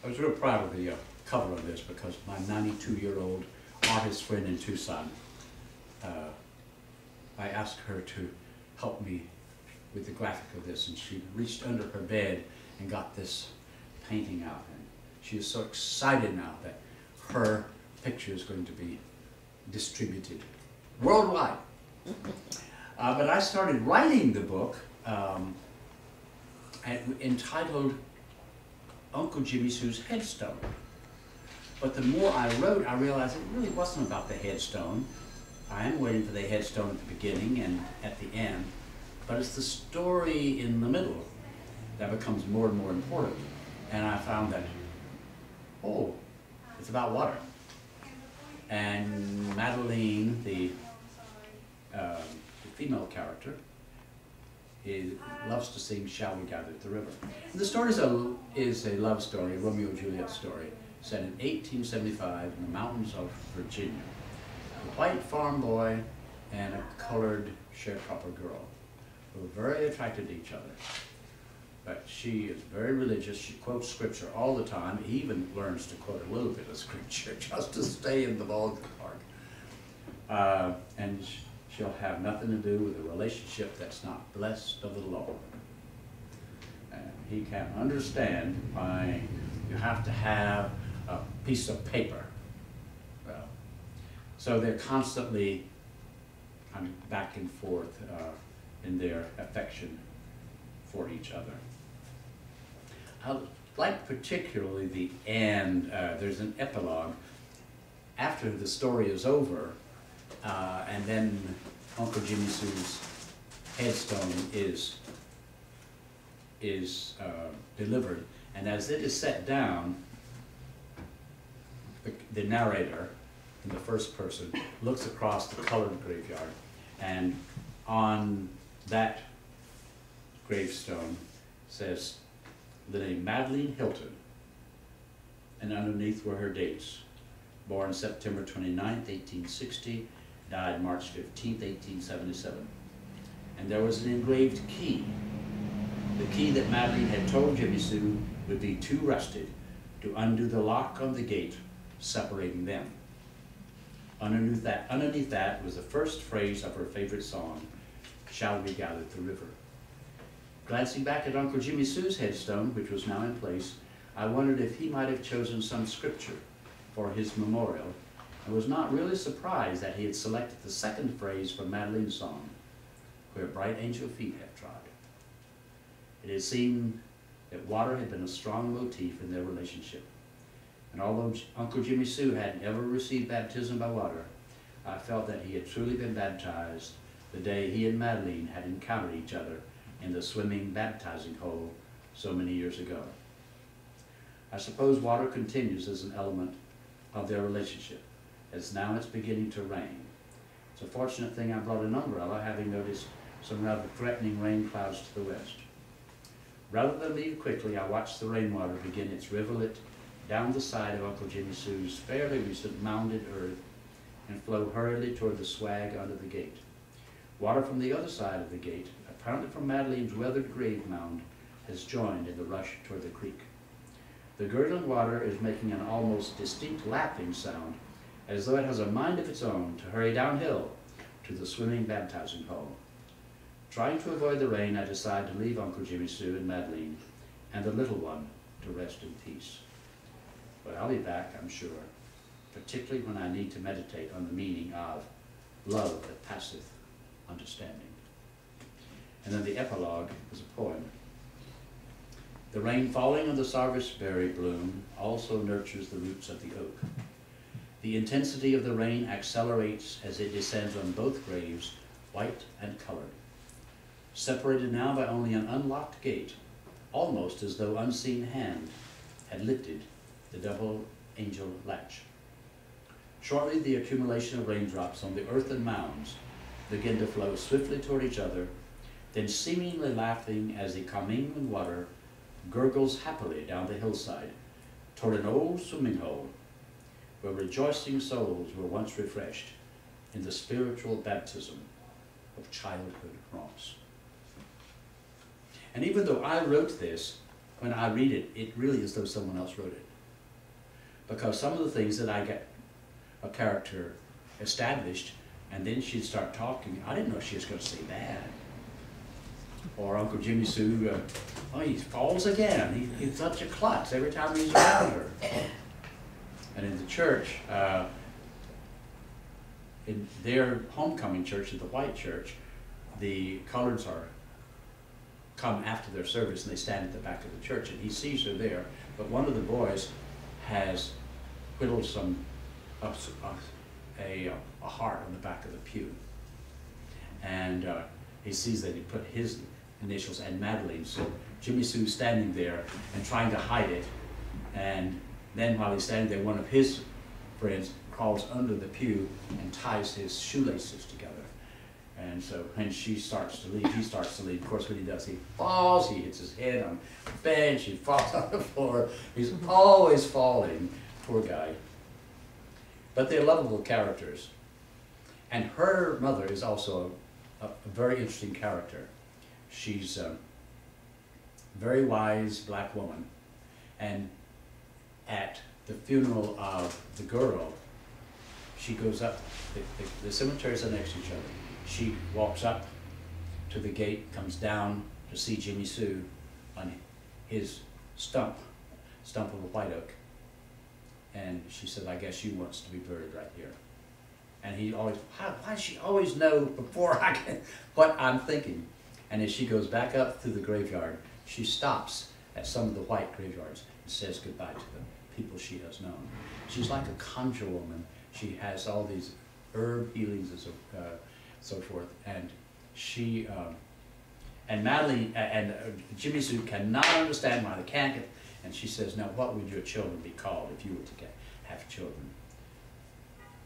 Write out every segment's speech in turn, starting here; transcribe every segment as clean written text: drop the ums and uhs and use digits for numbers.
I was real proud of the cover of this because my 92-year-old artist friend in Tucson, I asked her to help me with the graphic of this, and she reached under her bed and got this painting out. And she is so excited now that her picture is going to be distributed worldwide. But I started writing the book entitled Uncle Jimmy Sue's Headstone. But the more I wrote, I realized it really wasn't about the headstone. I am waiting for the headstone at the beginning and at the end, but it's the story in the middle that becomes more and more important. And I found that, oh, it's about water. And Madeline, the female character, loves to sing "Shall We Gather at the River." And the story is a love story, a Romeo and Juliet story, set in 1875 in the mountains of Virginia. A white farm boy and a colored sharecropper girl who are very attracted to each other. But she is very religious. She quotes scripture all the time. He even learns to quote a little bit of scripture just to stay in the ballpark. And she'll have nothing to do with a relationship that's not blessed of the Lord. And he can't understand why you have to have a piece of paper. So they're constantly back and forth in their affection for each other. I like particularly the end. There's an epilogue after the story is over, and then Uncle Jimmy Sue's headstone is delivered, and as it is set down, the narrator, in the first person, looks across the colored graveyard, and on that gravestone says the name Madeline Hilton, and underneath were her dates: born September 29th, 1860, died March 15th, 1877. And there was an engraved key, the key that Madeline had told Jimmy Sue would be too rusted to undo the lock on the gate separating them. Underneath that was the first phrase of her favorite song, "Shall We Gather at the River." Glancing back at Uncle Jimmy Sue's headstone, which was now in place, I wondered if he might have chosen some scripture for his memorial, and was not really surprised that he had selected the second phrase from Madeline's song, "Where bright angel feet have trod." It had seemed that water had been a strong motif in their relationship. And although Uncle Jimmy Sue hadn't ever received baptism by water, I felt that he had truly been baptized the day he and Madeline had encountered each other in the swimming baptizing hole so many years ago. I suppose water continues as an element of their relationship, as now it's beginning to rain. It's a fortunate thing I brought an umbrella, having noticed some rather threatening rain clouds to the west. Rather than leave quickly, I watched the rainwater begin its rivulet down the side of Uncle Jimmy Sue's fairly recent mounded earth and flow hurriedly toward the swag under the gate. Water from the other side of the gate, apparently from Madeline's weathered grave mound, has joined in the rush toward the creek. The gurgling water is making an almost distinct lapping sound, as though it has a mind of its own to hurry downhill to the swimming baptizing hole. Trying to avoid the rain, I decide to leave Uncle Jimmy Sue and Madeline and the little one to rest in peace. But I'll be back, I'm sure, particularly when I need to meditate on the meaning of love that passeth understanding. And then the epilogue is a poem. The rain falling on the sarvisberry bloom also nurtures the roots of the oak. The intensity of the rain accelerates as it descends on both graves, white and colored. Separated now by only an unlocked gate, almost as though unseen hand had lifted the double angel latch. Shortly, the accumulation of raindrops on the earthen mounds begin to flow swiftly toward each other, then seemingly laughing as the commingling water gurgles happily down the hillside toward an old swimming hole where rejoicing souls were once refreshed in the spiritual baptism of childhood romps. And even though I wrote this, when I read it, it really is as though someone else wrote it. because some of the things that I get a character established, and then she'd start talking, I didn't know she was going to say that. Or Uncle Jimmy Sue, oh, he falls again. He's such a klutz every time he's around her. And in the church, in their homecoming church, in the white church, the coloreds come after their service and they stand at the back of the church, and he sees her there, but one of the boys has whittled a heart on the back of the pew, and he sees that he put his initials and Madeline, so Jimmy Sue's standing there and trying to hide it, and then while he's standing there, one of his friends crawls under the pew and ties his shoelaces together. And so when she starts to leave, he starts to leave. Of course, when he does, he falls, he hits his head on the bench, he falls on the floor. He's always falling, poor guy. But they're lovable characters. And her mother is also a very interesting character. She's a very wise black woman. And at the funeral of the girl, she goes up, the cemeteries are next to each other. She walks up to the gate, comes down to see Jimmy Sue on his stump of a white oak. And she said, I guess she wants to be buried right here. And he always, why does she always know before I can, what I'm thinking? And as she goes back up through the graveyard, she stops at some of the white graveyards and says goodbye to the people she has known. She's like a conjure woman. She has all these herb healings and so forth, and she and Madeline and Jimmy Sue cannot understand why they can't get. And she says, "Now, what would your children be called if you were to have children?"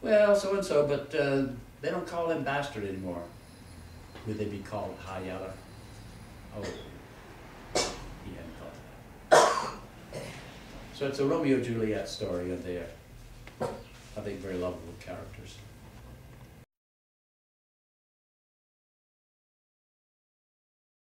Well, so and so, but they don't call him bastard anymore. Would they be called High Yeller? Oh, he hadn't thought of that. So it's a Romeo and Juliet story, and they're, I think, very lovable characters.